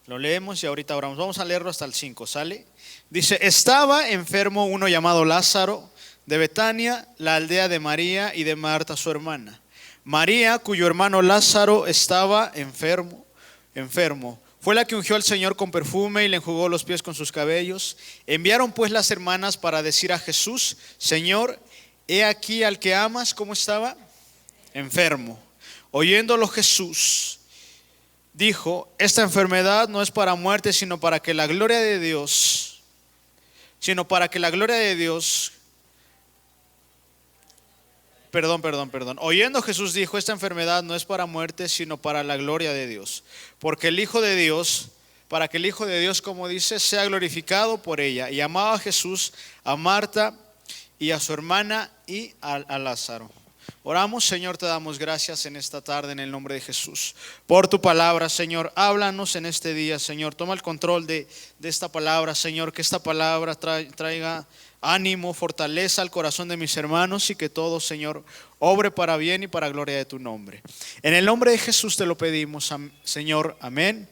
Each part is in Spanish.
Lo leemos y ahorita oramos. Vamos a leerlo hasta el 5, ¿sale? Dice, estaba enfermo uno llamado Lázaro de Betania, la aldea de María y de Marta su hermana. María, cuyo hermano Lázaro estaba enfermo. Fue la que ungió al Señor con perfume y le enjugó los pies con sus cabellos. Enviaron pues las hermanas para decir a Jesús, Señor, he aquí al que amas, ¿cómo estaba? Enfermo. Oyéndolo Jesús dijo, esta enfermedad no es para muerte, sino para que la gloria de Dios, Oyendo Jesús dijo, esta enfermedad no es para muerte, sino para la gloria de Dios. Porque el Hijo de Dios, para que el Hijo de Dios, como dice, sea glorificado por ella. Y amaba a Jesús, a Marta y a su hermana y a Lázaro. Oramos, Señor, te damos gracias en esta tarde en el nombre de Jesús. Por tu palabra, Señor, háblanos en este día, Señor. Toma el control de esta palabra, Señor, que esta palabra traiga ánimo, fortaleza al corazón de mis hermanos y que todo, Señor, obre para bien y para gloria de tu nombre. En el nombre de Jesús te lo pedimos, Señor, amén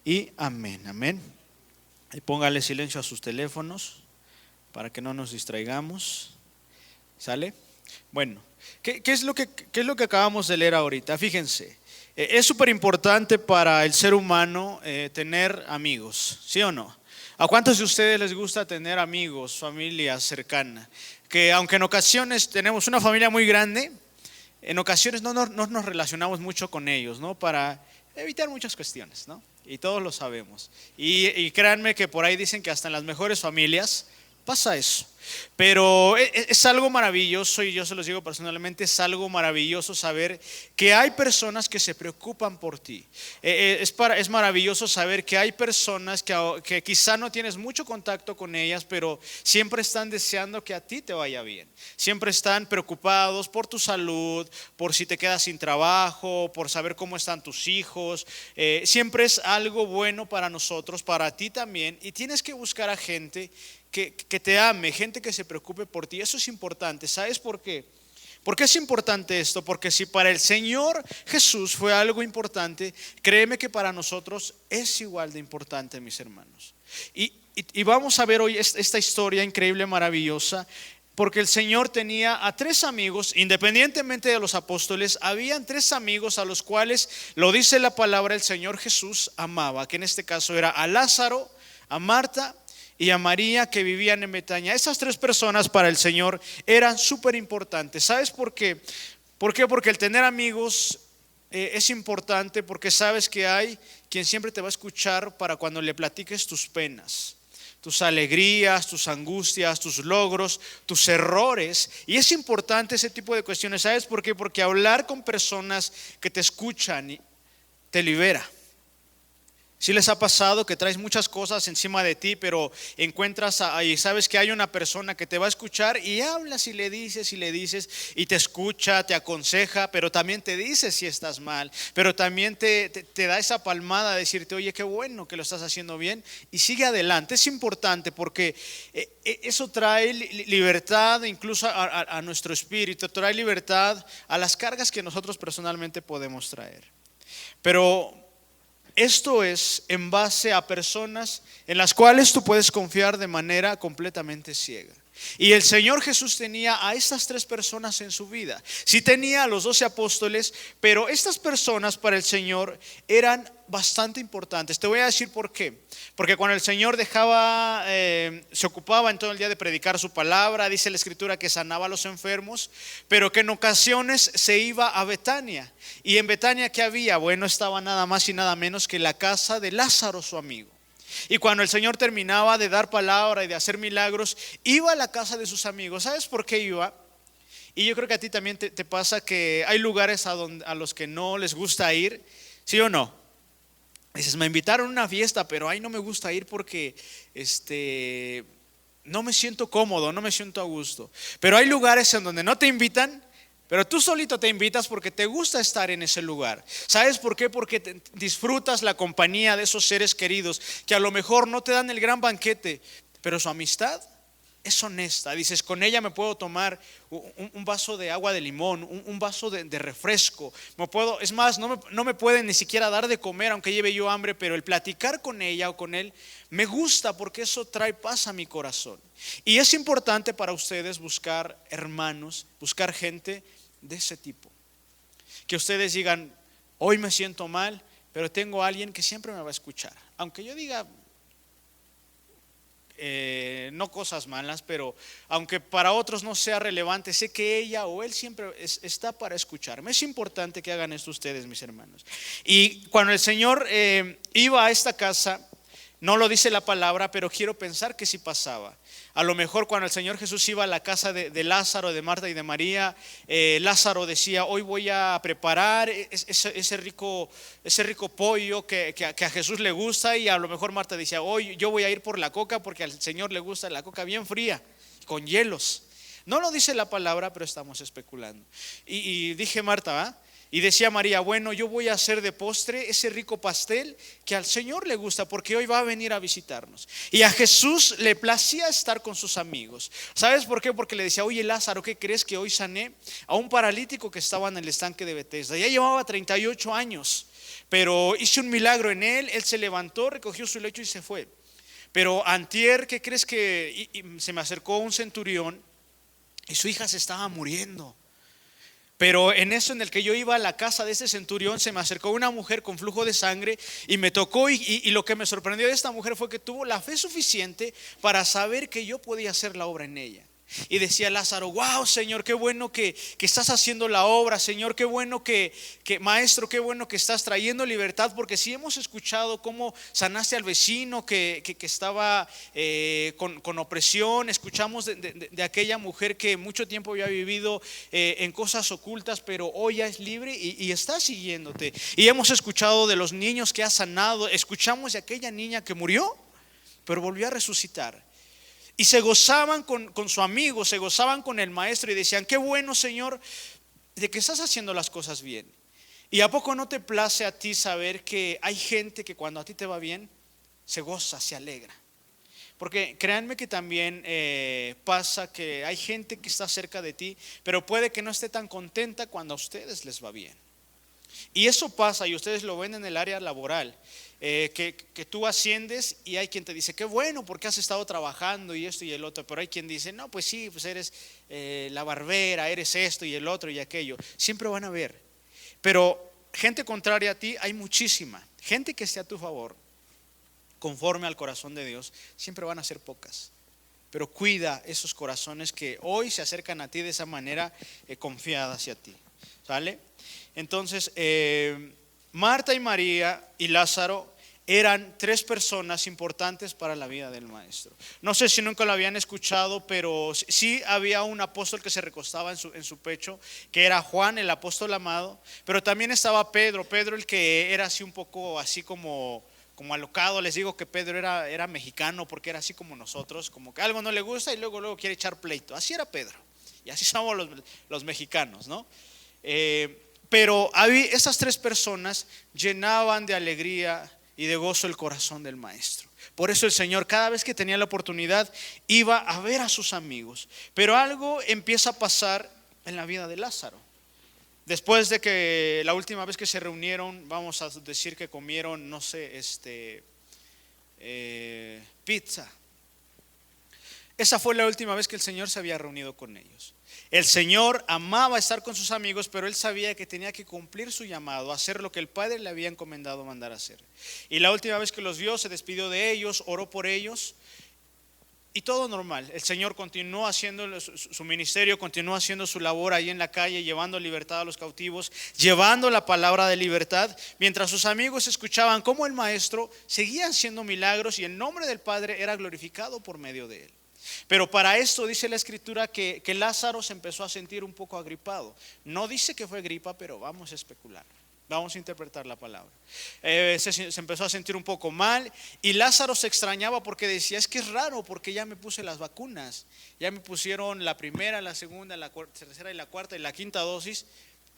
y amén, amén. Y póngale silencio a sus teléfonos para que no nos distraigamos. ¿Sale? Bueno, ¿qué es lo que acabamos de leer ahorita? Fíjense, es súper importante para el ser humano tener amigos, ¿sí o no? ¿A cuántos de ustedes les gusta tener amigos, familia cercana? Que aunque en ocasiones tenemos una familia muy grande, en ocasiones no nos relacionamos mucho con ellos, ¿no? Para evitar muchas cuestiones, ¿no? Y todos lo sabemos. Y créanme que por ahí dicen que hasta en las mejores familias pasa eso. Pero es algo maravilloso, y yo se los digo personalmente, es algo maravilloso saber que hay personas que se preocupan por ti. Es maravilloso saber que hay personas que quizá no tienes mucho contacto con ellas, pero siempre están deseando que a ti te vaya bien. Siempre están preocupados por tu salud, por si te quedas sin trabajo, por saber cómo están tus hijos. Siempre es algo bueno para nosotros, para ti también, y tienes que buscar a gente que te ame, gente que se preocupe por ti. Eso es importante. ¿Sabes por qué? ¿Por qué es importante esto? Porque si para el Señor Jesús fue algo importante, créeme que para nosotros es igual de importante, mis hermanos. Y vamos a ver hoy esta historia increíble, maravillosa, porque el Señor tenía a 3 amigos, independientemente de los apóstoles, habían 3 amigos a los cuales, lo dice la palabra, el Señor Jesús amaba, que en este caso era a Lázaro, a Marta y a María, que vivían en Betania. Esas 3 personas para el Señor eran súper importantes. ¿Sabes por qué? ¿Por qué? Porque el tener amigos es importante, porque sabes que hay quien siempre te va a escuchar para cuando le platiques tus penas, tus alegrías, tus angustias, tus logros, tus errores. Y es importante ese tipo de cuestiones. ¿Sabes por qué? Porque hablar con personas que te escuchan te libera. Si les ha pasado que traes muchas cosas encima de ti, pero encuentras ahí, sabes que hay una persona que te va a escuchar, y hablas y le dices y te escucha, te aconseja, pero también te dice si estás mal, pero también te da esa palmada de decirte, oye, qué bueno que lo estás haciendo bien y sigue adelante. Es importante porque eso trae libertad incluso a nuestro espíritu, trae libertad a las cargas que nosotros personalmente podemos traer. Pero esto es en base a personas en las cuales tú puedes confiar de manera completamente ciega. Y el Señor Jesús tenía a estas 3 personas en su vida. Sí tenía a los 12 apóstoles, pero estas personas para el Señor eran bastante importantes. Te voy a decir por qué. Porque cuando el Señor se ocupaba en todo el día de predicar su palabra, dice la Escritura que sanaba a los enfermos, pero que en ocasiones se iba a Betania. Y en Betania, ¿qué había? Bueno, estaba nada más y nada menos que la casa de Lázaro, su amigo. Y cuando el Señor terminaba de dar palabra y de hacer milagros, iba a la casa de sus amigos. ¿Sabes por qué iba? Y yo creo que a ti también te pasa que hay lugares a los que no les gusta ir, ¿sí o no? Dices, me invitaron a una fiesta, pero ahí no me gusta ir porque no me siento cómodo, no me siento a gusto. Pero hay lugares en donde no te invitan, pero tú solito te invitas porque te gusta estar en ese lugar. ¿Sabes por qué? Porque disfrutas la compañía de esos seres queridos que a lo mejor no te dan el gran banquete, pero su amistad es honesta. Dices, con ella me puedo tomar un vaso de agua de limón, un vaso de refresco. Es más, no me pueden ni siquiera dar de comer aunque lleve yo hambre, pero el platicar con ella o con él me gusta porque eso trae paz a mi corazón. Y es importante para ustedes buscar hermanos, buscar gente de ese tipo. Que ustedes digan, hoy me siento mal, pero tengo a alguien que siempre me va a escuchar. Aunque yo diga no cosas malas, pero aunque para otros no sea relevante, sé que ella o él siempre está para escucharme. Es importante que hagan esto ustedes, mis hermanos. Y cuando el Señor iba a esta casa, no lo dice la palabra, pero quiero pensar que sí pasaba. A lo mejor cuando el Señor Jesús iba a la casa de Lázaro, de Marta y de María, Lázaro decía, hoy voy a preparar ese rico pollo que a Jesús le gusta, y a lo mejor Marta decía, hoy yo voy a ir por la coca porque al Señor le gusta la coca bien fría, con hielos. No lo dice la palabra, pero estamos especulando. Y dije Marta, ¿va? Y decía María, bueno, yo voy a hacer de postre ese rico pastel que al Señor le gusta porque hoy va a venir a visitarnos. Y a Jesús le placía estar con sus amigos. ¿Sabes por qué? Porque le decía, oye Lázaro, ¿qué crees que hoy sané a un paralítico que estaba en el estanque de Betesda? Ya llevaba 38 años, pero hice un milagro en él. Él se levantó, recogió su lecho y se fue. Pero antier, ¿qué crees que y se me acercó un centurión y su hija se estaba muriendo? Pero en eso, en el que yo iba a la casa de ese centurión, se me acercó una mujer con flujo de sangre y me tocó, y lo que me sorprendió de esta mujer fue que tuvo la fe suficiente para saber que yo podía hacer la obra en ella. Y decía Lázaro, wow Señor, qué bueno que estás haciendo la obra, Señor, qué bueno que Maestro, qué bueno que estás trayendo libertad, porque si hemos escuchado cómo sanaste al vecino que estaba con opresión, escuchamos de aquella mujer que mucho tiempo había vivido en cosas ocultas, pero hoy ya es libre y está siguiéndote. Y hemos escuchado de los niños que has sanado, escuchamos de aquella niña que murió, pero volvió a resucitar. Y se gozaban con su amigo, se gozaban con el maestro y decían, qué bueno Señor, de que estás haciendo las cosas bien. ¿Y a poco no te place a ti saber que hay gente que cuando a ti te va bien, se goza, se alegra? Porque créanme que también pasa que hay gente que está cerca de ti, pero puede que no esté tan contenta cuando a ustedes les va bien. Y eso pasa, y ustedes lo ven en el área laboral, que tú asciendes y hay quien te dice, qué bueno porque has estado trabajando y esto y el otro, pero hay quien dice, no, pues sí, pues eres la barbera, eres esto y el otro y aquello. Siempre van a ver, pero gente contraria a ti hay muchísima. Gente que esté a tu favor, conforme al corazón de Dios, siempre van a ser pocas. Pero cuida esos corazones que hoy se acercan a ti de esa manera confiada hacia ti. ¿Sale? Entonces, Marta y María y Lázaro eran tres personas importantes para la vida del maestro. No sé si nunca lo habían escuchado, pero sí había un apóstol que se recostaba en su pecho, que era Juan, el apóstol amado. Pero también estaba Pedro el que era así un poco así como alocado. Les digo que Pedro era mexicano porque era así como nosotros, como que algo no le gusta y luego quiere echar pleito. Así era Pedro, y así somos los mexicanos, ¿no? Pero esas tres personas llenaban de alegría y de gozo el corazón del maestro. Por eso el Señor, cada vez que tenía la oportunidad, iba a ver a sus amigos. Pero algo empieza a pasar en la vida de Lázaro. Después de que la última vez que se reunieron, vamos a decir que comieron, no sé, pizza. Esa fue la última vez que el Señor se había reunido con ellos. El Señor amaba estar con sus amigos, pero él sabía que tenía que cumplir su llamado, hacer lo que el Padre le había encomendado mandar a hacer. Y la última vez que los vio, se despidió de ellos, oró por ellos y todo normal. El Señor continuó haciendo su ministerio, continuó haciendo su labor ahí en la calle, llevando libertad a los cautivos, llevando la palabra de libertad, mientras sus amigos escuchaban cómo el Maestro seguía haciendo milagros y el nombre del Padre era glorificado por medio de él. Pero para esto dice la Escritura que Lázaro se empezó a sentir un poco agripado. No dice que fue gripa, pero vamos a especular, vamos a interpretar la palabra. Se empezó a sentir un poco mal y Lázaro se extrañaba porque decía, es que es raro porque ya me puse las vacunas, ya me pusieron la primera, la segunda, la tercera y la cuarta y la quinta dosis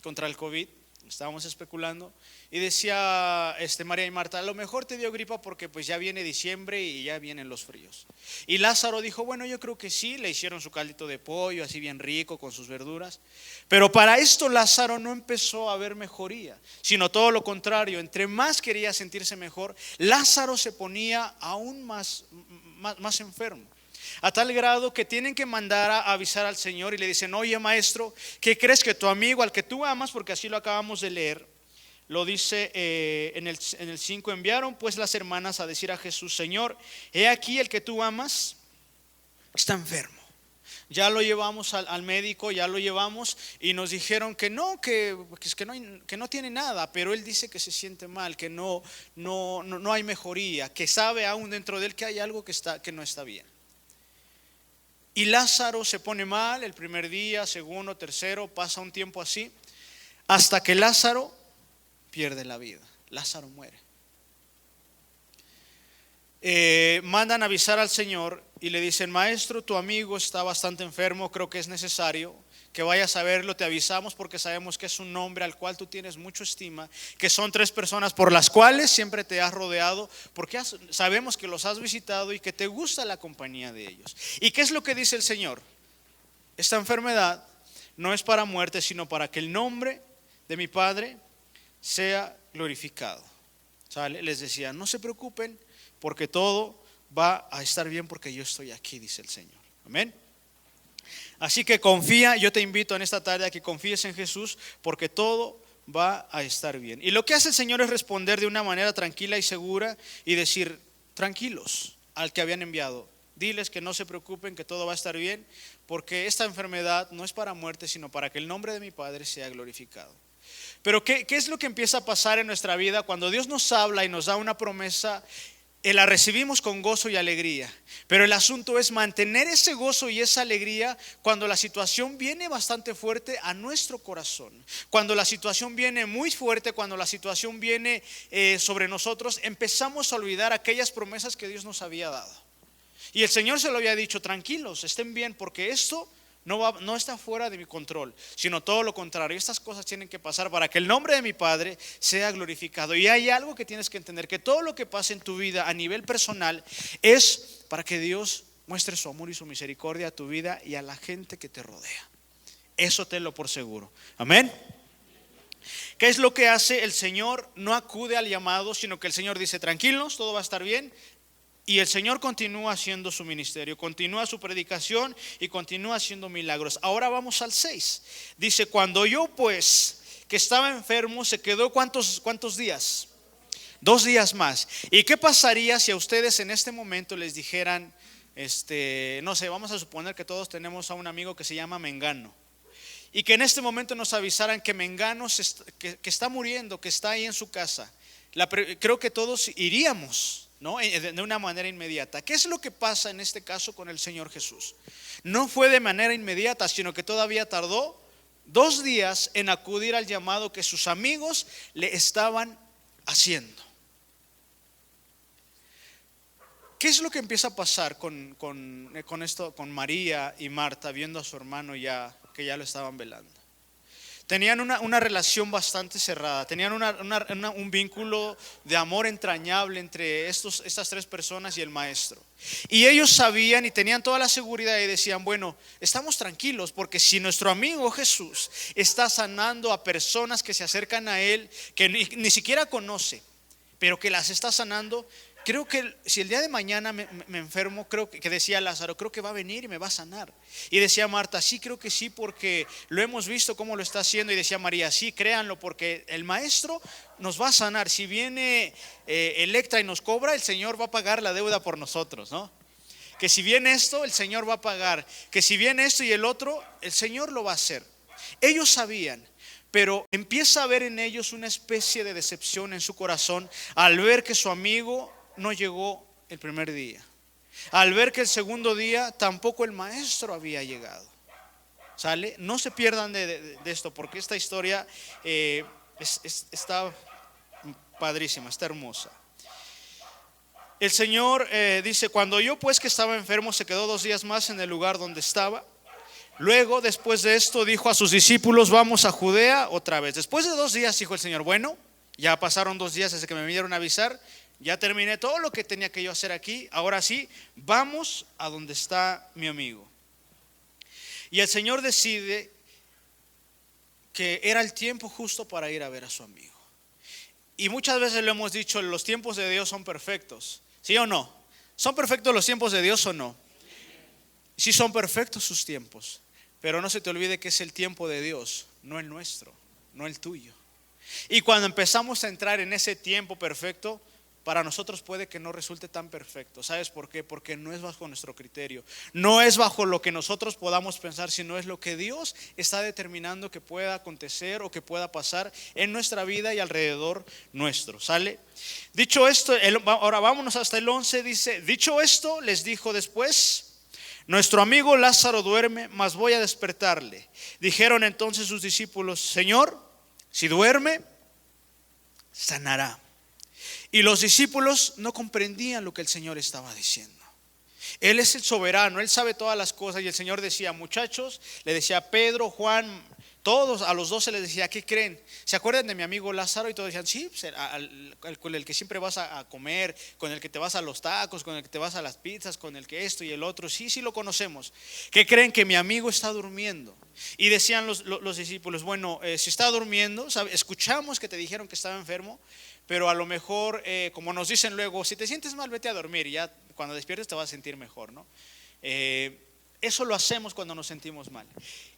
contra el COVID, Estábamos especulando y decía María y Marta, a lo mejor te dio gripa porque pues ya viene diciembre y ya vienen los fríos. Y Lázaro dijo, bueno, yo creo que sí. Le hicieron su caldito de pollo así bien rico con sus verduras. Pero para esto Lázaro no empezó a ver mejoría, sino todo lo contrario. Entre más quería sentirse mejor, Lázaro se ponía aún más enfermo. A tal grado que tienen que mandar a avisar al Señor y le dicen, oye maestro, ¿qué crees? Que tu amigo al que tú amas, porque así lo acabamos de leer, lo dice en el 5, enviaron pues las hermanas a decir a Jesús, Señor, he aquí el que tú amas está enfermo. Ya lo llevamos al médico, ya lo llevamos y nos dijeron que no tiene nada, pero él dice que se siente mal, que no hay mejoría, que sabe aún dentro de él que hay algo que no está bien. Y Lázaro se pone mal el primer día, segundo, tercero, pasa un tiempo así, hasta que Lázaro pierde la vida. Lázaro muere. Mandan a avisar al Señor y le dicen, maestro, tu amigo está bastante enfermo, creo que es necesario que vayas a verlo, te avisamos porque sabemos que es un hombre al cual tú tienes mucha estima, que son 3 personas por las cuales siempre te has rodeado, porque sabemos que los has visitado y que te gusta la compañía de ellos. ¿Y qué es lo que dice el Señor? Esta enfermedad no es para muerte, sino para que el nombre de mi Padre sea glorificado. ¿Sale? Les decía, no se preocupen porque todo va a estar bien porque yo estoy aquí, dice el Señor. Amén. Así que confía, yo te invito en esta tarde a que confíes en Jesús porque todo va a estar bien. Y lo que hace el Señor es responder de una manera tranquila y segura y decir, tranquilos al que habían enviado. Diles que no se preocupen, que todo va a estar bien, porque esta enfermedad no es para muerte, sino para que el nombre de mi Padre sea glorificado. Pero ¿qué es lo que empieza a pasar en nuestra vida cuando Dios nos habla y nos da una promesa? La recibimos con gozo y alegría, pero el asunto es mantener ese gozo y esa alegría cuando la situación viene bastante fuerte a nuestro corazón. Cuando la situación viene muy fuerte, cuando la situación viene sobre nosotros, empezamos a olvidar aquellas promesas que Dios nos había dado. Y el Señor se lo había dicho, tranquilos, estén bien, porque esto no está fuera de mi control, sino todo lo contrario. Estas cosas tienen que pasar para que el nombre de mi Padre sea glorificado. Y hay algo que tienes que entender, que todo lo que pasa en tu vida a nivel personal es para que Dios muestre su amor y su misericordia a tu vida y a la gente que te rodea. Eso tenlo por seguro. Amén. ¿Qué es lo que hace el Señor? No acude al llamado, sino que el Señor dice, tranquilos, todo va a estar bien. Y el Señor continúa haciendo su ministerio, continúa su predicación y continúa haciendo milagros. Ahora vamos al 6. Dice, cuando oyó pues que estaba enfermo, se quedó ¿cuántos días? 2 días más. ¿Y qué pasaría si a ustedes en este momento les dijeran, no sé, vamos a suponer que todos tenemos a un amigo que se llama Mengano, y que en este momento nos avisaran que Mengano que está muriendo, que está ahí en su casa? Creo que todos iríamos, ¿no? De una manera inmediata. ¿Qué es lo que pasa en este caso con el Señor Jesús? No fue de manera inmediata, sino que todavía tardó 2 días en acudir al llamado que sus amigos le estaban haciendo. ¿Qué es lo que empieza a pasar con esto, con María y Marta viendo a su hermano que ya lo estaban velando? Tenían una relación bastante cerrada, tenían un vínculo de amor entrañable entre estas 3 personas y el maestro. Y ellos sabían y tenían toda la seguridad y decían, bueno, estamos tranquilos porque si nuestro amigo Jesús está sanando a personas que se acercan a Él, que ni siquiera conoce, pero que las está sanando, creo que si el día de mañana me enfermo, creo que decía Lázaro, creo que va a venir y me va a sanar. Y decía Marta, sí, creo que sí, porque lo hemos visto cómo lo está haciendo. Y decía María, sí, créanlo, porque el maestro nos va a sanar. Si viene Electra y nos cobra, el Señor va a pagar la deuda por nosotros, ¿no? Que si viene esto, el Señor va a pagar. Que si viene esto y el otro, el Señor lo va a hacer. Ellos sabían. Pero empieza a haber en ellos una especie de decepción en su corazón al ver que su amigo no llegó el primer día, al ver que el segundo día tampoco el maestro había llegado. ¿Sale? No se pierdan de esto, porque esta historia está padrísima, está hermosa. El Señor dice, cuando oyó pues que estaba enfermo, se quedó 2 días más en el lugar donde estaba. Luego, después de esto, dijo a sus discípulos: vamos a Judea otra vez. Después de 2 días, dijo el Señor: bueno, ya pasaron 2 días desde que me vinieron a avisar, ya terminé todo lo que tenía que yo hacer aquí. Ahora sí, vamos a donde está mi amigo. Y el Señor decide que era el tiempo justo para ir a ver a su amigo. Y muchas veces lo hemos dicho: los tiempos de Dios son perfectos. ¿Sí o no? ¿Son perfectos los tiempos de Dios o no? Sí, son perfectos sus tiempos. Pero no se te olvide que es el tiempo de Dios, no el nuestro, no el tuyo. Y cuando empezamos a entrar en ese tiempo perfecto, para nosotros puede que no resulte tan perfecto. ¿Sabes por qué? Porque no es bajo nuestro criterio, no es bajo lo que nosotros podamos pensar, sino es lo que Dios está determinando que pueda acontecer o que pueda pasar en nuestra vida y alrededor nuestro. ¿Sale? Dicho esto, ahora vámonos hasta el 11, dice: dicho esto, les dijo después: nuestro amigo Lázaro duerme, mas voy a despertarle. Dijeron entonces sus discípulos: Señor, si duerme, sanará. Y los discípulos no comprendían lo que el Señor estaba diciendo. Él es el soberano, Él sabe todas las cosas. Y el Señor decía: muchachos, le decía a Pedro, Juan, todos, a los 12 les decía: ¿qué creen? ¿Se acuerdan de mi amigo Lázaro? Y todos decían: sí, con el que siempre vas a comer, con el que te vas a los tacos, con el que te vas a las pizzas, con el que esto y el otro. Sí, sí lo conocemos. ¿Qué creen? Que mi amigo está durmiendo. Y decían los discípulos: bueno, si está durmiendo, escuchamos que te dijeron que estaba enfermo, pero a lo mejor, como nos dicen luego, si te sientes mal, vete a dormir y ya cuando despiertes te vas a sentir mejor, ¿no? Eso lo hacemos cuando nos sentimos mal.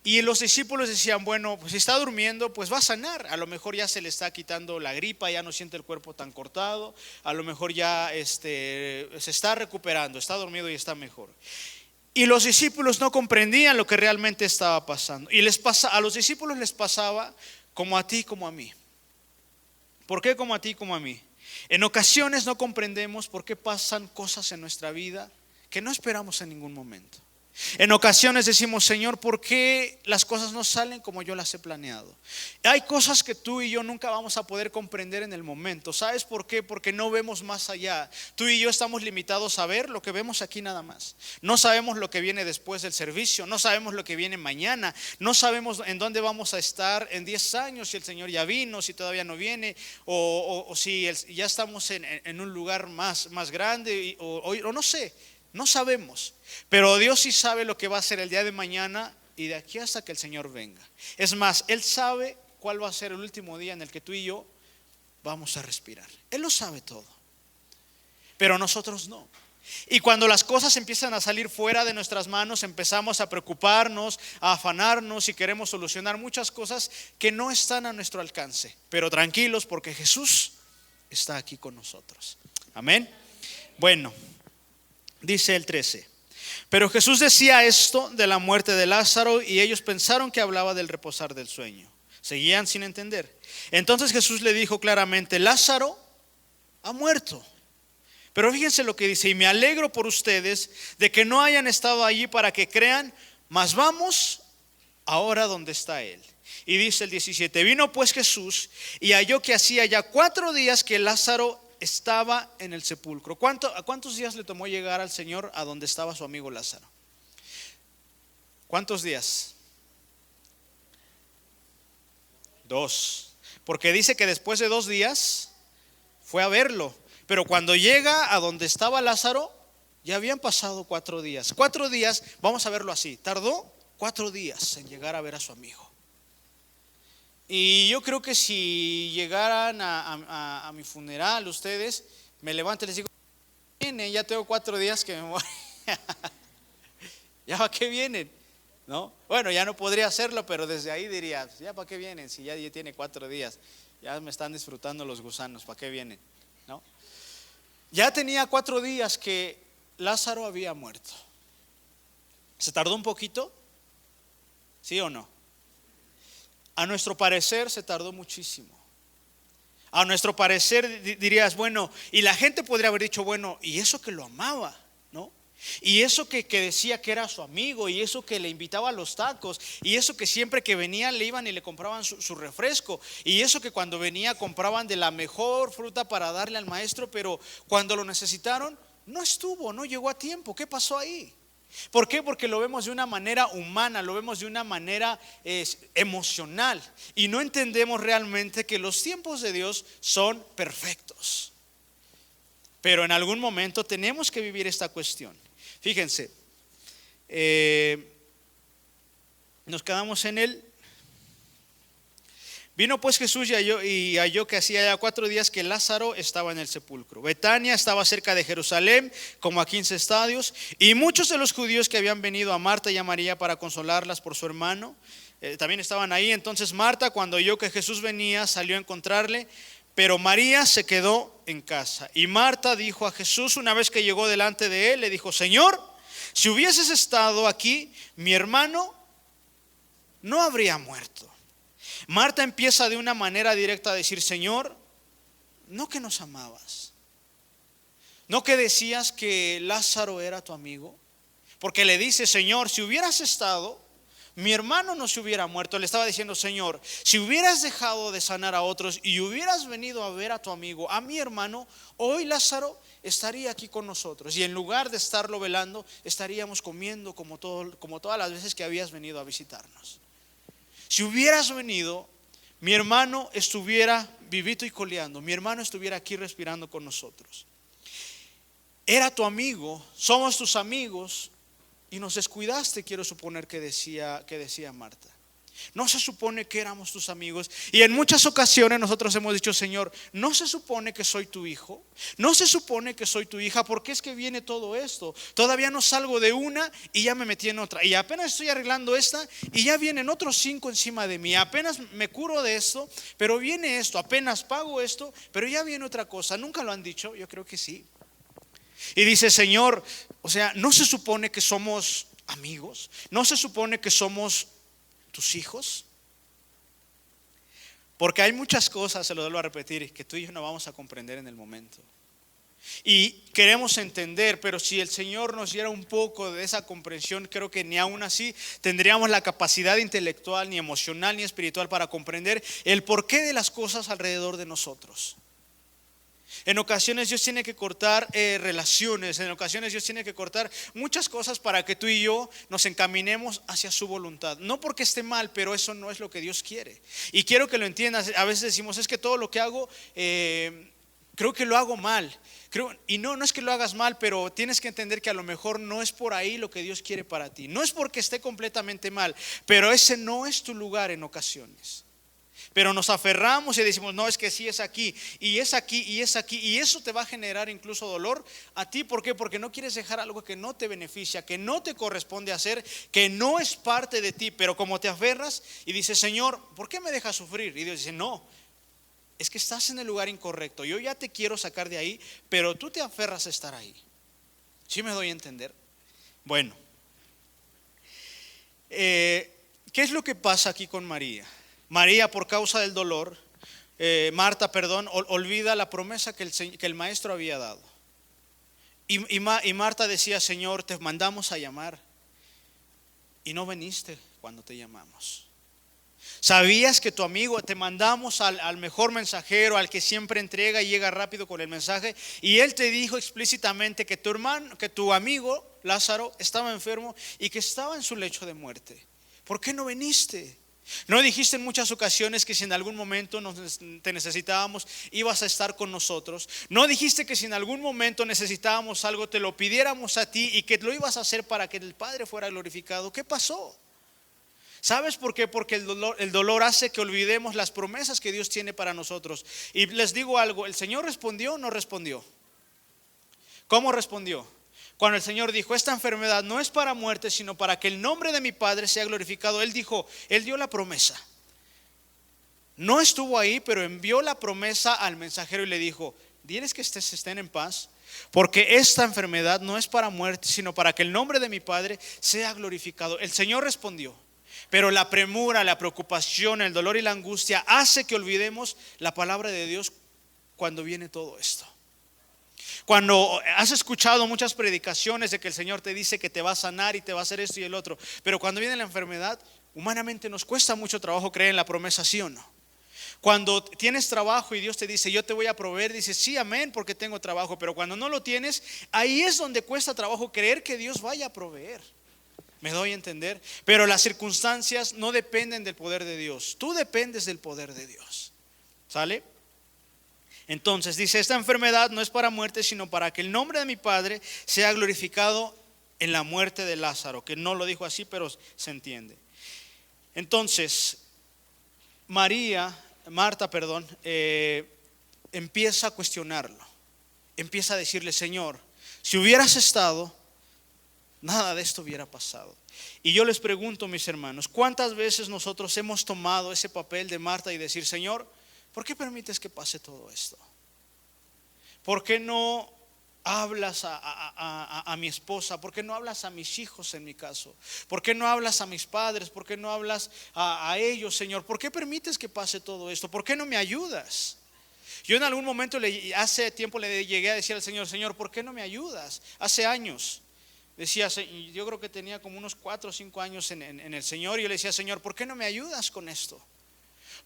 Y los discípulos decían: bueno, pues si está durmiendo, pues va a sanar. A lo mejor ya se le está quitando la gripa, ya no siente el cuerpo tan cortado. A lo mejor ya se está recuperando, está dormido y está mejor. Y los discípulos no comprendían lo que realmente estaba pasando. Y a los discípulos les pasaba como a ti, como a mí. ¿Por qué como a ti, como a mí? En ocasiones no comprendemos por qué pasan cosas en nuestra vida que no esperamos en ningún momento. En ocasiones decimos: Señor, ¿por qué las cosas no salen como yo las he planeado? Hay cosas que tú y yo nunca vamos a poder comprender en el momento. ¿Sabes por qué? Porque no vemos más allá. Tú y yo estamos limitados a ver lo que vemos aquí nada más. No sabemos lo que viene después del servicio, no sabemos lo que viene mañana, no sabemos en dónde vamos a estar en 10 años, si el Señor ya vino, si todavía no viene, o si ya estamos en un lugar más grande, o no sé. No sabemos, pero Dios sí sabe lo que va a ser el día de mañana y de aquí hasta que el Señor venga. Es más, Él sabe cuál va a ser el último día en el que tú y yo vamos a respirar. Él lo sabe todo, pero nosotros no. Y cuando las cosas empiezan a salir fuera de nuestras manos, empezamos a preocuparnos, a afanarnos y queremos solucionar muchas cosas que no están a nuestro alcance. Pero tranquilos, porque Jesús está aquí con nosotros. Amén. Bueno, dice el 13: pero Jesús decía esto de la muerte de Lázaro y ellos pensaron que hablaba del reposar del sueño. Seguían sin entender. Entonces Jesús le dijo claramente: Lázaro ha muerto. Pero fíjense lo que dice: y me alegro por ustedes de que no hayan estado allí para que crean, mas vamos ahora donde está él. Y dice el 17: vino pues Jesús y halló que hacía ya 4 días que Lázaro estaba en el sepulcro. ¿A cuántos días le tomó llegar al Señor a donde estaba su amigo Lázaro? ¿Cuántos días? 2. Porque dice que después de 2 días fue a verlo. Pero cuando llega a donde estaba Lázaro, ya habían pasado 4 días. 4 días, vamos a verlo así. Tardó 4 días en llegar a ver a su amigo. Y yo creo que si llegaran a mi funeral ustedes, me levanto y les digo: vienen, ya tengo 4 días que me voy. ¿Ya para qué vienen? ¿No? Bueno, ya no podría hacerlo, pero desde ahí diría: ¿ya para qué vienen? Si ya tiene 4 días, ya me están disfrutando los gusanos, ¿para qué vienen? ¿No? Ya tenía 4 días que Lázaro había muerto. ¿Se tardó un poquito? ¿Sí o no? A nuestro parecer se tardó muchísimo. A nuestro parecer dirías: bueno, y la gente podría haber dicho: bueno, y eso que lo amaba, ¿no? Y eso que decía que era su amigo, y eso que le invitaba a los tacos, y eso que siempre que venía le iban y le compraban su refresco, y eso que cuando venía compraban de la mejor fruta para darle al maestro, pero cuando lo necesitaron no estuvo, no llegó a tiempo. ¿Qué pasó ahí? ¿Por qué? Porque lo vemos de una manera humana, lo vemos de una manera emocional y no entendemos realmente que los tiempos de Dios son perfectos. Pero en algún momento tenemos que vivir esta cuestión. Fíjense, nos quedamos en él. Vino pues Jesús y halló que hacía ya 4 días que Lázaro estaba en el sepulcro. Betania estaba cerca de Jerusalén, como a 15 estadios, y muchos de los judíos que habían venido a Marta y a María para consolarlas por su hermano, también estaban ahí. Entonces Marta, cuando oyó que Jesús venía, salió a encontrarle, pero María se quedó en casa. Y Marta dijo a Jesús, una vez que llegó delante de él, le dijo: Señor, si hubieses estado aquí, mi hermano no habría muerto. Marta empieza de una manera directa a decir: Señor, no que nos amabas, no que decías que Lázaro era tu amigo, porque le dice: Señor, si hubieras estado, mi hermano no se hubiera muerto. Le estaba diciendo: Señor, si hubieras dejado de sanar a otros y hubieras venido a ver a tu amigo, a mi hermano, hoy Lázaro estaría aquí con nosotros, y en lugar de estarlo velando, estaríamos comiendo como todas las veces que habías venido a visitarnos. Si hubieras venido, mi hermano estuviera vivito y coleando, mi hermano estuviera aquí respirando con nosotros. Era tu amigo, somos tus amigos, y nos descuidaste, quiero suponer que decía Marta. No se supone que éramos tus amigos. Y en muchas ocasiones nosotros hemos dicho: Señor, no se supone que soy tu hijo, no se supone que soy tu hija. ¿Por qué es que viene todo esto? Todavía no salgo de una y ya me metí en otra, y apenas estoy arreglando esta y ya vienen otros 5 encima de mí. Apenas me curo de esto, pero viene esto. Apenas pago esto, pero ya viene otra cosa. ¿Nunca lo han dicho? Yo creo que sí. Y dice: Señor, o sea, no se supone que somos amigos, no se supone que somos tus hijos. Porque hay muchas cosas, se lo vuelvo a repetir, que tú y yo no vamos a comprender en el momento. Y queremos entender, pero si el Señor nos diera un poco de esa comprensión, creo que ni aún así tendríamos la capacidad intelectual, ni emocional, ni espiritual para comprender el porqué de las cosas alrededor de nosotros. En ocasiones Dios tiene que cortar relaciones, en ocasiones Dios tiene que cortar muchas cosas para que tú y yo nos encaminemos hacia su voluntad. No porque esté mal, pero eso no es lo que Dios quiere. Y quiero que lo entiendas. A veces decimos: es que todo lo que hago, creo que lo hago mal. Y no es que lo hagas mal, pero tienes que entender que a lo mejor no es por ahí lo que Dios quiere para ti. No es porque esté completamente mal, pero ese no es tu lugar en ocasiones. Pero nos aferramos y decimos: no, es que sí, es aquí, y es aquí, y es aquí. Y eso te va a generar incluso dolor a ti. ¿Por qué? Porque no quieres dejar algo que no te beneficia, que no te corresponde hacer, que no es parte de ti. Pero como te aferras y dices: Señor, ¿por qué me dejas sufrir? Y Dios dice: no, es que estás en el lugar incorrecto. Yo ya te quiero sacar de ahí, pero tú te aferras a estar ahí. ¿Sí me doy a entender? Bueno, ¿qué es lo que pasa aquí con María? María, por causa del dolor, Marta, olvida la promesa que el maestro había dado. Y Marta decía: Señor, te mandamos a llamar y no viniste cuando te llamamos. Sabías que tu amigo, te mandamos al mejor mensajero, al que siempre entrega y llega rápido con el mensaje, y él te dijo explícitamente que tu amigo Lázaro estaba enfermo y que estaba en su lecho de muerte. ¿Por qué no viniste? ¿No dijiste en muchas ocasiones que si en algún momento te necesitábamos, ibas a estar con nosotros? ¿No dijiste que si en algún momento necesitábamos algo, te lo pidiéramos a ti y que lo ibas a hacer para que el Padre fuera glorificado? ¿Qué pasó? ¿Sabes por qué? Porque el dolor hace que olvidemos las promesas que Dios tiene para nosotros. Y les digo algo: ¿el Señor respondió o no respondió? ¿Cómo respondió? Cuando el Señor dijo: esta enfermedad no es para muerte, sino para que el nombre de mi Padre sea glorificado. Él dio la promesa. No estuvo ahí, pero envió la promesa al mensajero y le dijo: diles que estén en paz, porque esta enfermedad no es para muerte, sino para que el nombre de mi Padre sea glorificado. El Señor respondió, pero la premura, la preocupación, el dolor y la angustia hace que olvidemos la palabra de Dios cuando viene todo esto. Cuando has escuchado muchas predicaciones de que el Señor te dice que te va a sanar y te va a hacer esto y el otro, pero cuando viene la enfermedad, humanamente nos cuesta mucho trabajo creer en la promesa, ¿sí o no? Cuando tienes trabajo y Dios te dice, yo te voy a proveer, dices, sí, amén, porque tengo trabajo. Pero cuando no lo tienes, ahí es donde cuesta trabajo creer que Dios vaya a proveer. ¿Me doy a entender? Pero las circunstancias no dependen del poder de Dios. Tú dependes del poder de Dios. ¿Sale? Entonces dice, esta enfermedad no es para muerte, sino para que el nombre de mi Padre sea glorificado en la muerte de Lázaro. Que no lo dijo así, pero se entiende. Entonces, Marta, empieza a cuestionarlo. Empieza a decirle, Señor, si hubieras estado, nada de esto hubiera pasado. Y yo les pregunto, mis hermanos, ¿cuántas veces nosotros hemos tomado ese papel de Marta y decir, Señor, ¿por qué permites que pase todo esto? ¿Por qué no hablas a mi esposa? ¿Por qué no hablas a mis hijos en mi caso? ¿Por qué no hablas a mis padres? ¿Por qué no hablas a ellos, Señor? ¿Por qué permites que pase todo esto? ¿Por qué no me ayudas? Yo en algún momento hace tiempo le llegué a decir al Señor, Señor, ¿por qué no me ayudas? Hace años. Decía, yo creo que tenía como unos 4 o 5 años en el Señor, y yo le decía, Señor, ¿por qué no me ayudas con esto?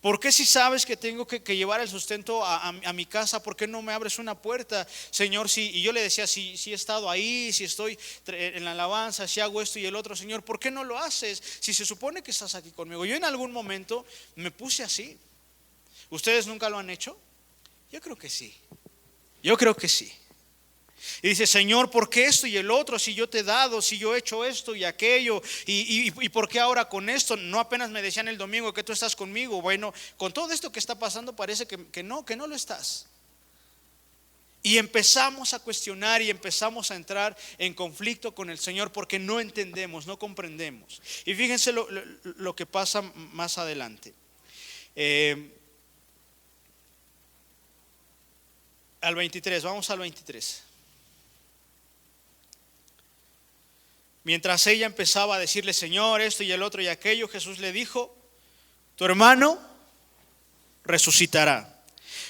¿Por qué si sabes que tengo que llevar el sustento a mi casa, por qué no me abres una puerta, Señor? Y yo le decía, si he estado ahí, si estoy en la alabanza, si hago esto y el otro, Señor, ¿por qué no lo haces? Si se supone que estás aquí conmigo. Yo en algún momento me puse así. ¿Ustedes nunca lo han hecho? Yo creo que sí. Yo creo que sí. Y dice, Señor, ¿por qué esto y el otro? Si yo te he dado, si yo he hecho esto y aquello, y ¿por qué ahora con esto? No apenas me decían el domingo que tú estás conmigo. Bueno, con todo esto que está pasando parece que no lo estás. Y empezamos a cuestionar y empezamos a entrar en conflicto con el Señor porque no entendemos, no comprendemos. Y fíjense lo que pasa más adelante. Al 23, vamos al 23. Mientras ella empezaba a decirle, Señor, esto y el otro y aquello, Jesús le dijo, tu hermano resucitará.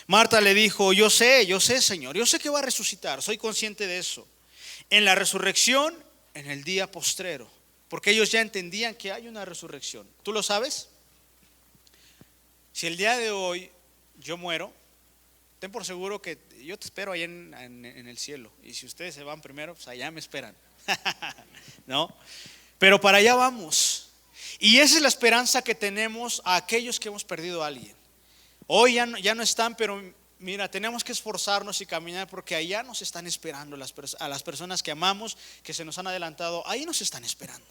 Marta le dijo, yo sé, Señor, yo sé que va a resucitar, soy consciente de eso. En la resurrección, en el día postrero, porque ellos ya entendían que hay una resurrección. ¿Tú lo sabes? Si el día de hoy yo muero, ten por seguro que yo te espero ahí en el cielo. Y si ustedes se van primero, pues allá me esperan. ¿No? Pero para allá vamos. Y esa es la esperanza que tenemos a aquellos que hemos perdido a alguien. Hoy ya no están, pero mira, tenemos que esforzarnos y caminar porque allá nos están esperando a las personas que amamos, que se nos han adelantado. Ahí nos están esperando.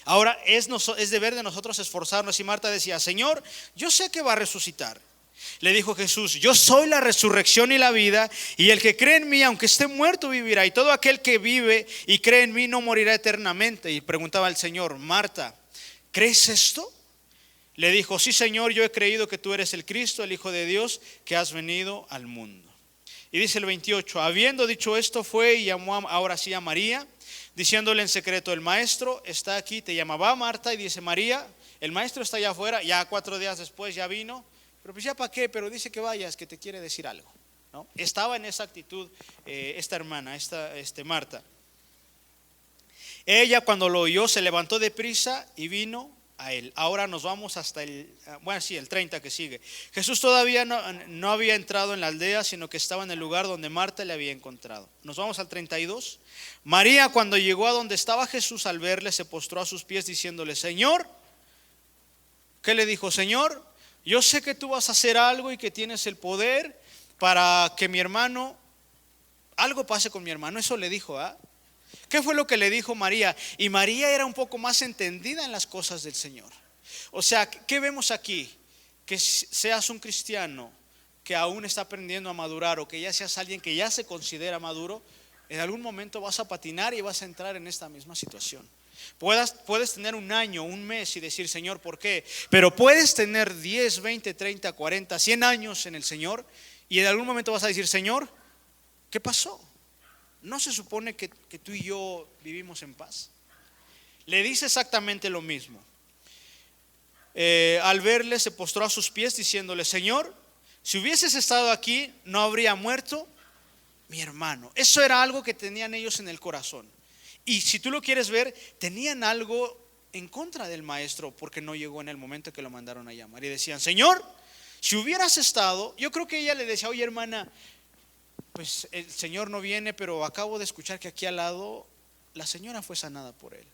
Ahora es deber de nosotros esforzarnos. Y Marta decía, Señor, yo sé que va a resucitar. Le dijo Jesús, yo soy la resurrección y la vida, y el que cree en mí, aunque esté muerto, vivirá, y todo aquel que vive y cree en mí no morirá eternamente. Y preguntaba al Señor, Marta, ¿crees esto? Le dijo, sí, Señor, yo he creído que tú eres el Cristo, el Hijo de Dios, que has venido al mundo. Y dice el 28, habiendo dicho esto, fue y llamó ahora sí a María, diciéndole en secreto, el maestro está aquí. Te llamaba Marta y dice, María, el maestro está allá afuera. Ya 4 días después ya vino. Pero pues ya para qué, pero dice que vayas, que te quiere decir algo, ¿no? Estaba en esa actitud esta hermana, Marta. Ella cuando lo oyó se levantó deprisa y vino a él. Ahora nos vamos hasta el 30 que sigue. Jesús todavía no había entrado en la aldea, sino que estaba en el lugar donde Marta le había encontrado. Nos vamos al 32. María cuando llegó a donde estaba Jesús, al verle se postró a sus pies diciéndole, Señor. ¿Qué le dijo? Señor, yo sé que tú vas a hacer algo y que tienes el poder para que mi hermano, algo pase con mi hermano. Eso le dijo, ¿ah? ¿Qué fue lo que le dijo María? Y María era un poco más entendida en las cosas del Señor. O sea, ¿qué vemos aquí? Que seas un cristiano que aún está aprendiendo a madurar, o que ya seas alguien que ya se considera maduro, en algún momento vas a patinar y vas a entrar en esta misma situación. Puedes tener un año, un mes y decir, Señor, ¿por qué? Pero puedes tener 10, 20, 30, 40, 100 años en el Señor y en algún momento vas a decir, Señor, ¿qué pasó? ¿No se supone que tú y yo vivimos en paz? Le dice exactamente lo mismo. Al verle se postró a sus pies diciéndole, Señor, si hubieses estado aquí no habría muerto mi hermano. Eso era algo que tenían ellos en el corazón. Y si tú lo quieres ver, tenían algo en contra del maestro porque no llegó en el momento que lo mandaron a llamar. Y decían, Señor, Si hubieras estado, yo creo que ella le decía, oye hermana, pues el Señor no viene, pero acabo de escuchar que aquí al lado la señora fue sanada por él.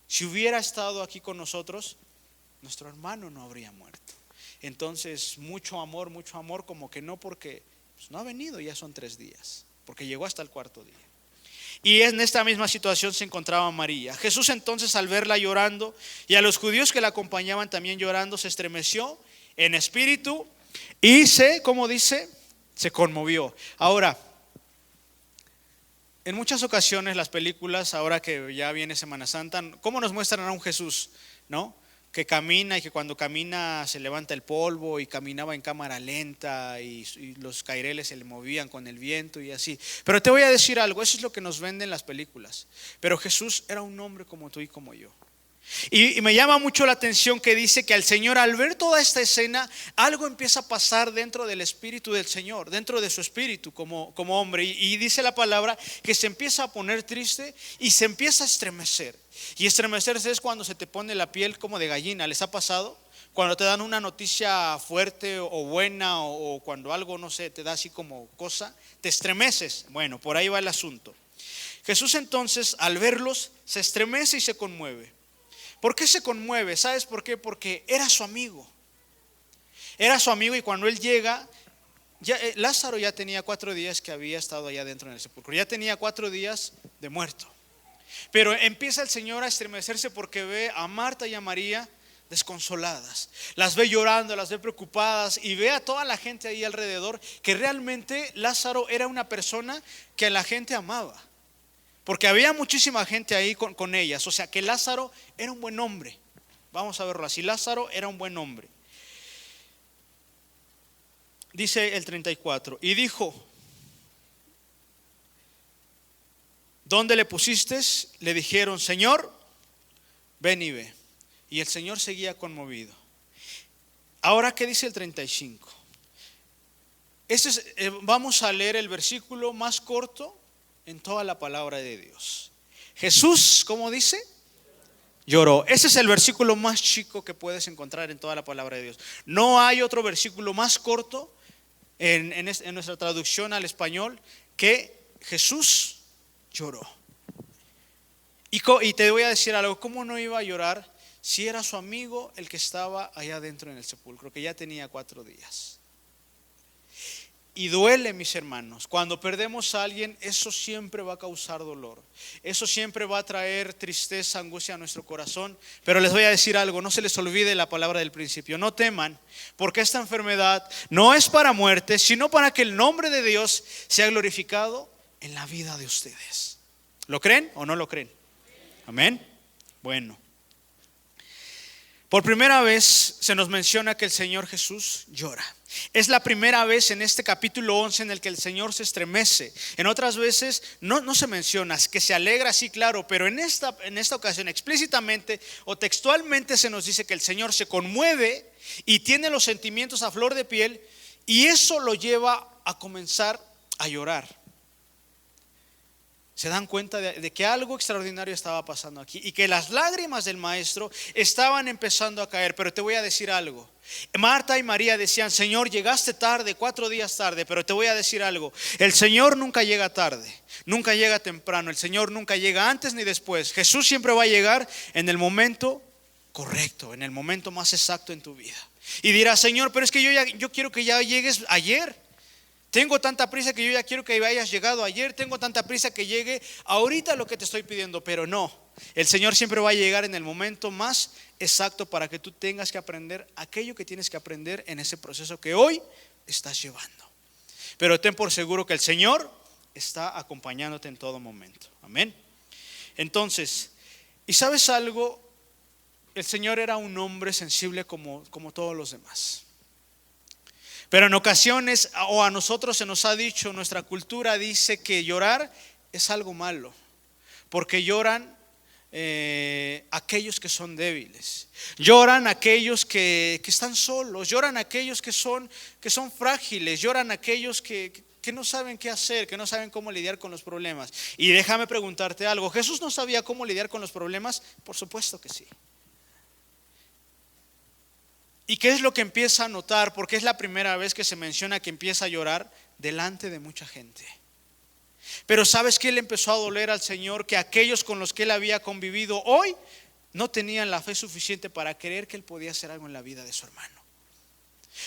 Si hubiera estado aquí con nosotros, nuestro hermano no habría muerto. Entonces, mucho amor, como que no, porque pues, no ha venido, ya son 3 días, porque llegó hasta el 4.º día. Y en esta misma situación se encontraba María. Jesús entonces, al verla llorando y a los judíos que la acompañaban también llorando, se estremeció en espíritu y ¿cómo dice? Se conmovió. Ahora, en muchas ocasiones las películas, ahora que ya viene Semana Santa, ¿cómo nos muestran a un Jesús, no? Que camina y que cuando camina se levanta el polvo y caminaba en cámara lenta y los caireles se le movían con el viento y así. Pero te voy a decir algo, eso es lo que nos venden las películas. Pero Jesús era un hombre como tú y como yo. Y me llama mucho la atención que dice que al Señor, al ver toda esta escena, algo empieza a pasar dentro del espíritu del Señor, dentro de su espíritu como hombre. Y dice la palabra que se empieza a poner triste y se empieza a estremecer. Y estremecerse es cuando se te pone la piel como de gallina. ¿Les ha pasado? Cuando te dan una noticia fuerte o buena o cuando algo, no sé, te da así como cosa, te estremeces. Bueno, por ahí va el asunto. Jesús entonces, al verlos, se estremece y se conmueve. ¿Por qué se conmueve? ¿Sabes por qué? Porque era su amigo. Era su amigo y cuando él llega, Lázaro ya tenía 4 días que había estado allá dentro en el sepulcro. Ya tenía 4 días de muerto. Pero empieza el Señor a estremecerse porque ve a Marta y a María desconsoladas. Las ve llorando, las ve preocupadas y ve a toda la gente ahí alrededor que realmente Lázaro era una persona que a la gente amaba. Porque había muchísima gente ahí con ellas. O sea que Lázaro era un buen hombre. Vamos a verlo así. Lázaro era un buen hombre. Dice el 34. Y dijo: ¿dónde le pusiste? Le dijeron: Señor, ven y ve. Y el Señor seguía conmovido. Ahora, ¿qué dice el 35? Vamos a leer el versículo más corto en toda la palabra de Dios. Jesús, ¿cómo dice? Lloró. Ese es el versículo más chico que puedes encontrar en toda la palabra de Dios. No hay otro versículo más corto en nuestra traducción al español que Jesús lloró. Y te voy a decir algo, ¿cómo no iba a llorar si era su amigo el que estaba allá adentro en el sepulcro, que ya tenía 4 días? Y duele, mis hermanos, cuando perdemos a alguien, eso siempre va a causar dolor. Eso siempre va a traer tristeza, angustia a nuestro corazón. Pero les voy a decir algo, no se les olvide la palabra del principio. No teman, porque esta enfermedad no es para muerte, sino para que el nombre de Dios sea glorificado en la vida de ustedes. ¿Lo creen o no lo creen? Amén. Bueno, por primera vez se nos menciona que el Señor Jesús llora. Es la primera vez en este capítulo 11 en el que el Señor se estremece. En otras veces no se menciona, que se alegra, sí, claro, pero en esta ocasión explícitamente o textualmente se nos dice que el Señor se conmueve y tiene los sentimientos a flor de piel, y eso lo lleva a comenzar a llorar. Se dan cuenta de que algo extraordinario estaba pasando aquí y que las lágrimas del maestro estaban empezando a caer. Pero te voy a decir algo. Marta y María decían: Señor, llegaste tarde, 4 días tarde. Pero te voy a decir algo, el Señor nunca llega tarde, nunca llega temprano. El Señor nunca llega antes ni después. Jesús siempre va a llegar en el momento correcto, en el momento más exacto en tu vida. Y dirás: Señor, pero es que yo quiero que ya llegues ayer. Tengo tanta prisa que yo ya quiero que hayas llegado ayer. Tengo tanta prisa que llegue ahorita lo que te estoy pidiendo. Pero no, el Señor siempre va a llegar en el momento más exacto para que tú tengas que aprender aquello que tienes que aprender en ese proceso que hoy estás llevando. Pero ten por seguro que el Señor está acompañándote en todo momento. Amén. Entonces, ¿y sabes algo? El Señor era un hombre sensible como todos los demás. Pero en ocasiones, o a nosotros se nos ha dicho, nuestra cultura dice que llorar es algo malo, porque lloran aquellos que son débiles, lloran aquellos que están solos, lloran aquellos que son frágiles, lloran aquellos que no saben qué hacer, que no saben cómo lidiar con los problemas. Y déjame preguntarte algo, ¿Jesús no sabía cómo lidiar con los problemas? Por supuesto que sí. ¿Y qué es lo que empieza a notar? Porque es la primera vez que se menciona que empieza a llorar delante de mucha gente. Pero ¿sabes qué le empezó a doler al Señor? Que aquellos con los que él había convivido hoy no tenían la fe suficiente para creer que él podía hacer algo en la vida de su hermano.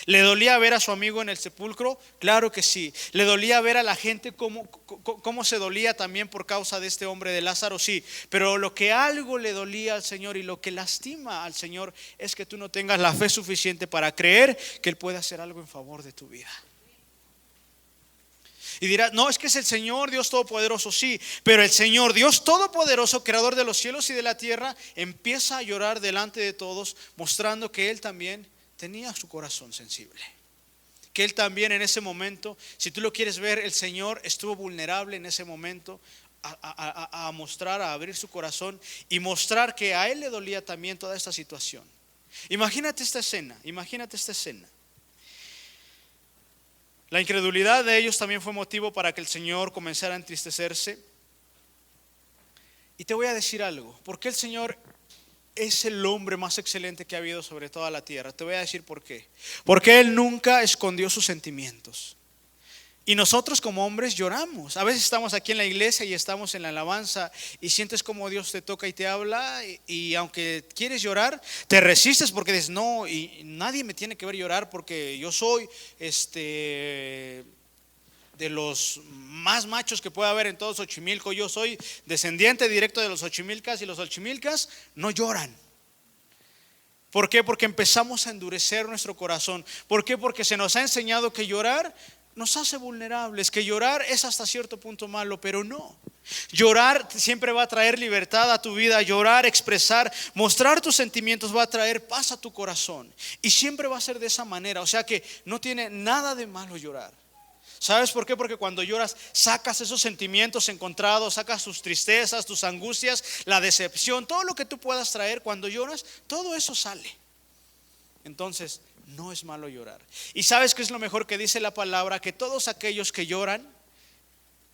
¿Le dolía ver a su amigo en el sepulcro? Claro que sí. ¿Le dolía ver a la gente cómo se dolía también por causa de este hombre de Lázaro? Sí. Pero lo que algo le dolía al Señor y lo que lastima al Señor es que tú no tengas la fe suficiente para creer que él puede hacer algo en favor de tu vida. Y dirás, no, es que es el Señor Dios Todopoderoso, sí, pero el Señor Dios Todopoderoso, creador de los cielos y de la tierra, empieza a llorar delante de todos, mostrando que él también tenía su corazón sensible. Que él también en ese momento, si tú lo quieres ver, el Señor estuvo vulnerable en ese momento a mostrar, a abrir su corazón y mostrar que a él le dolía también toda esta situación. Imagínate esta escena. La incredulidad de ellos también fue motivo para que el Señor comenzara a entristecerse. Y te voy a decir algo, ¿por qué el Señor es el hombre más excelente que ha habido sobre toda la tierra? Te voy a decir por qué. Porque él nunca escondió sus sentimientos. Y nosotros como hombres lloramos. A veces estamos aquí en la iglesia y estamos en la alabanza y sientes como Dios te toca y te habla, y aunque quieres llorar, te resistes porque dices, no, y nadie me tiene que ver llorar porque yo soy de los más machos que puede haber en todo Xochimilco. Yo soy descendiente directo de los Xochimilcas y los Xochimilcas no lloran. ¿Por qué? Porque empezamos a endurecer nuestro corazón. ¿Por qué? Porque se nos ha enseñado que llorar nos hace vulnerables, que llorar es hasta cierto punto malo, pero no. Llorar siempre va a traer libertad a tu vida. Llorar, expresar, mostrar tus sentimientos va a traer paz a tu corazón. Y siempre va a ser de esa manera. O sea que no tiene nada de malo llorar. ¿Sabes por qué? Porque cuando lloras sacas esos sentimientos encontrados, sacas tus tristezas, tus angustias, la decepción, todo lo que tú puedas traer. Cuando lloras, todo eso sale. Entonces no es malo llorar. ¿Y sabes qué es lo mejor que dice la palabra? Que todos aquellos que lloran,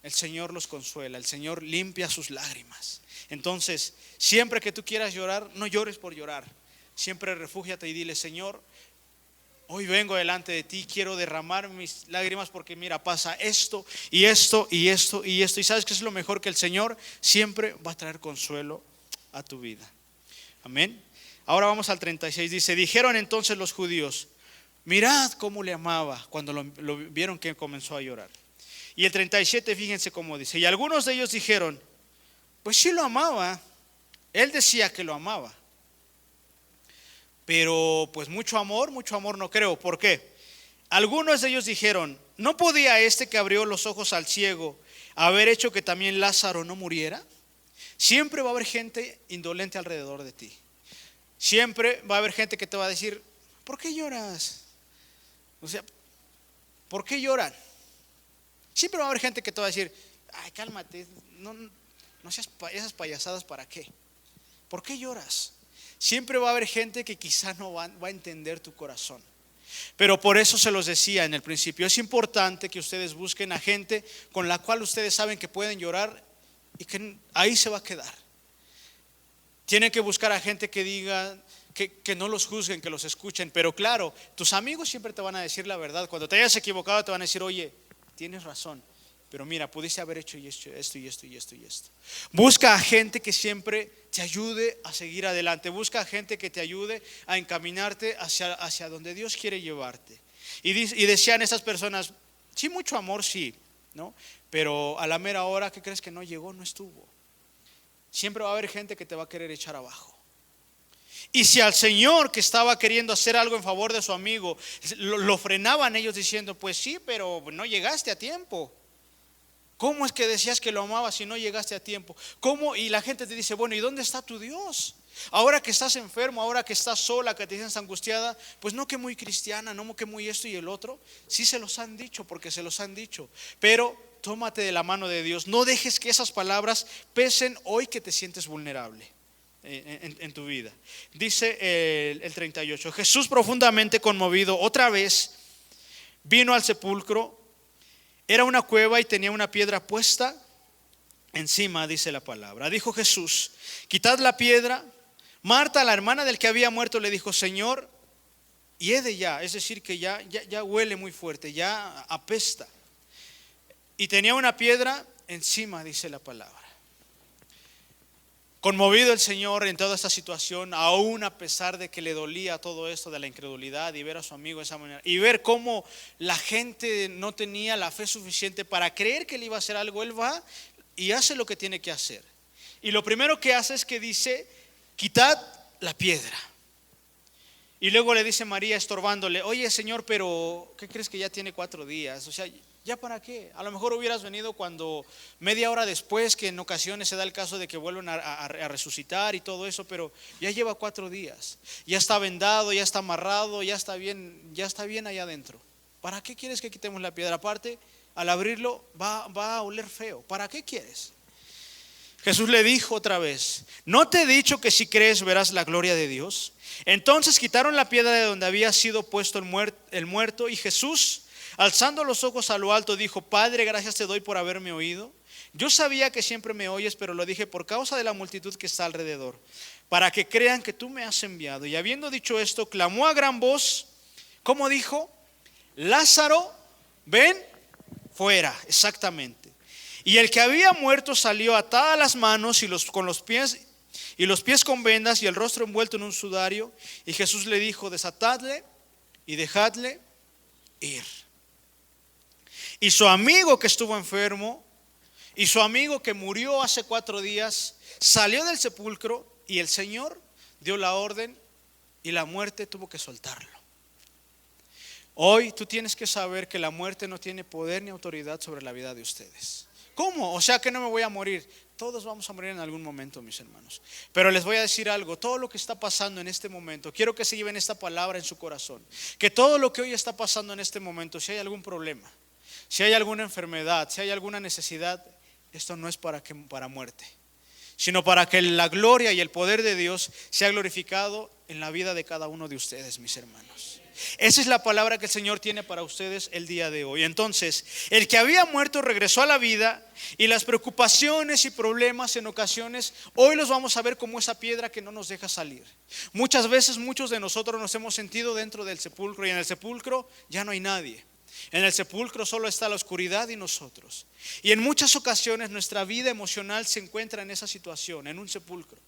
el Señor los consuela, el Señor limpia sus lágrimas. Entonces, siempre que tú quieras llorar, no llores por llorar. Siempre refúgiate y dile, Señor, hoy vengo delante de ti, quiero derramar mis lágrimas porque mira, pasa esto y esto y esto y esto. Y sabes que es lo mejor, que el Señor siempre va a traer consuelo a tu vida. Amén. Ahora vamos al 36, dice, dijeron entonces los judíos, mirad cómo le amaba, cuando lo vieron que comenzó a llorar. Y el 37, fíjense cómo dice, y algunos de ellos dijeron, pues sí lo amaba, él decía que lo amaba, pero pues mucho amor no creo. ¿Por qué? Algunos de ellos dijeron, ¿no podía este que abrió los ojos al ciego haber hecho que también Lázaro no muriera? Siempre va a haber gente indolente alrededor de ti. Siempre va a haber gente que te va a decir, ¿por qué lloras? O sea, ¿por qué lloran? Siempre va a haber gente que te va a decir, ay, cálmate, no seas esas payasadas, ¿para qué? ¿Por qué lloras? Siempre va a haber gente que quizá no va a entender tu corazón. Pero por eso se los decía en el principio, es importante que ustedes busquen a gente con la cual ustedes saben que pueden llorar y que ahí se va a quedar. Tienen que buscar a gente que diga, que no los juzguen, que los escuchen. Pero claro, tus amigos siempre te van a decir la verdad. Cuando te hayas equivocado te van a decir, oye, tienes razón, pero mira, pudiste haber hecho esto y esto y esto y esto. Busca a gente que siempre te ayude a seguir adelante. Busca a gente que te ayude a encaminarte hacia donde Dios quiere llevarte. Y decían esas personas, sí, mucho amor, sí, ¿no? Pero a la mera hora, ¿qué crees? Que no llegó, no estuvo. Siempre va a haber gente que te va a querer echar abajo. Y si al Señor, que estaba queriendo hacer algo en favor de su amigo, lo frenaban ellos diciendo, pues sí, pero no llegaste a tiempo. ¿Cómo es que decías que lo amabas si no llegaste a tiempo? ¿Cómo? Y la gente te dice, bueno, ¿y dónde está tu Dios? Ahora que estás enfermo, ahora que estás sola, que te sientes angustiada, pues no que muy cristiana, no que muy esto y el otro. Sí se los han dicho, porque se los han dicho. Pero tómate de la mano de Dios. No dejes que esas palabras pesen hoy que te sientes vulnerable en tu vida. Dice el 38, Jesús, profundamente conmovido, otra vez vino al sepulcro. Era una cueva y tenía una piedra puesta encima, dice la palabra. Dijo Jesús, quitad la piedra. Marta, la hermana del que había muerto, le dijo, Señor, hiede ya, es decir, que ya huele muy fuerte, ya apesta. Y tenía una piedra encima, dice la palabra. Conmovido el Señor en toda esta situación, aún a pesar de que le dolía todo esto de la incredulidad y ver a su amigo de esa manera, y ver cómo la gente no tenía la fe suficiente para creer que él iba a hacer algo, él va y hace lo que tiene que hacer. Y lo primero que hace es que dice: quitad la piedra. Y luego le dice María, estorbándole: oye, Señor, pero ¿qué crees que ya tiene 4 días? O sea, ¿ya para qué? A lo mejor hubieras venido cuando media hora después, que en ocasiones se da el caso de que vuelven a resucitar y todo eso, pero ya lleva 4 días. Ya está vendado, ya está amarrado, ya está bien allá adentro. ¿Para qué quieres que quitemos la piedra? Aparte, al abrirlo va a oler feo. ¿Para qué quieres? Jesús le dijo otra vez: ¿no te he dicho que si crees verás la gloria de Dios? Entonces quitaron la piedra de donde había sido puesto el muerto, y Jesús, alzando los ojos a lo alto, dijo: Padre, gracias te doy por haberme oído. Yo sabía que siempre me oyes, pero lo dije por causa de la multitud que está alrededor, para que crean que tú me has enviado. Y habiendo dicho esto, clamó a gran voz. ¿Cómo dijo? Lázaro, ven fuera. Exactamente. Y el que había muerto salió, atadas las manos y los pies con vendas y el rostro envuelto en un sudario. Y Jesús le dijo: desatadle y dejadle ir. Y su amigo que estuvo enfermo, y su amigo que murió hace 4 días, salió del sepulcro, y el Señor dio la orden y la muerte tuvo que soltarlo. Hoy tú tienes que saber que la muerte no tiene poder ni autoridad sobre la vida de ustedes. ¿Cómo? O sea que no me voy a morir. Todos vamos a morir en algún momento, mis hermanos. Pero les voy a decir algo: todo lo que está pasando en este momento, quiero que se lleven esta palabra en su corazón. Que todo lo que hoy está pasando en este momento, si hay algún problema, si hay alguna enfermedad, si hay alguna necesidad, esto no es para muerte, sino para que la gloria y el poder de Dios sea glorificado en la vida de cada uno de ustedes, mis hermanos. Esa es la palabra que el Señor tiene para ustedes el día de hoy. Entonces, el que había muerto regresó a la vida, y las preocupaciones y problemas en ocasiones hoy los vamos a ver como esa piedra que no nos deja salir. Muchas veces muchos de nosotros nos hemos sentido dentro del sepulcro, y en el sepulcro ya no hay nadie. En el sepulcro solo está la oscuridad y nosotros. Y en muchas ocasiones nuestra vida emocional se encuentra en esa situación, en un sepulcro.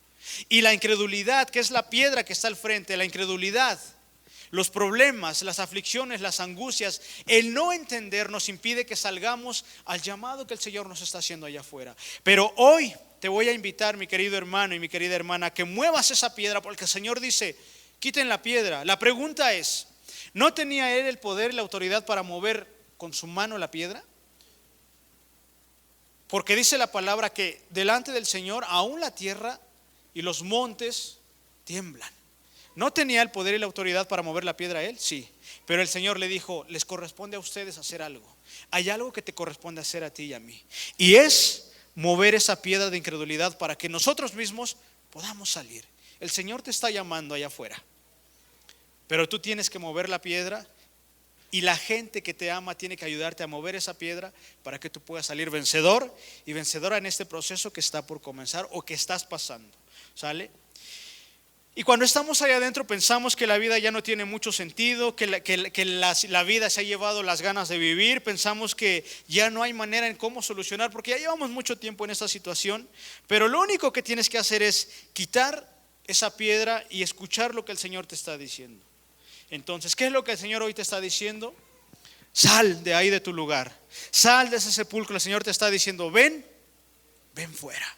Y la incredulidad, que es la piedra que está al frente, la incredulidad, los problemas, las aflicciones, las angustias, el no entender nos impide que salgamos al llamado que el Señor nos está haciendo allá afuera. Pero hoy te voy a invitar, mi querido hermano y mi querida hermana, a que muevas esa piedra, porque el Señor dice: quiten la piedra. La pregunta es: ¿no tenía él el poder y la autoridad para mover con su mano la piedra? Porque dice la palabra que delante del Señor aún la tierra y los montes tiemblan. ¿No tenía el poder y la autoridad para mover la piedra él? Sí. Pero el Señor le dijo: les corresponde a ustedes hacer algo. Hay algo que te corresponde hacer a ti y a mí, y es mover esa piedra de incredulidad para que nosotros mismos podamos salir. El Señor te está llamando allá afuera, pero tú tienes que mover la piedra, y la gente que te ama tiene que ayudarte a mover esa piedra para que tú puedas salir vencedor y vencedora en este proceso que está por comenzar o que estás pasando. ¿Sale? Y cuando estamos allá adentro pensamos que la vida ya no tiene mucho sentido, que la vida se ha llevado las ganas de vivir. Pensamos que ya no hay manera en cómo solucionar, porque ya llevamos mucho tiempo en esta situación. Pero lo único que tienes que hacer es quitar esa piedra y escuchar lo que el Señor te está diciendo. Entonces, ¿qué es lo que el Señor hoy te está diciendo? Sal de ahí, de tu lugar. Sal de ese sepulcro. El Señor te está diciendo: ven fuera.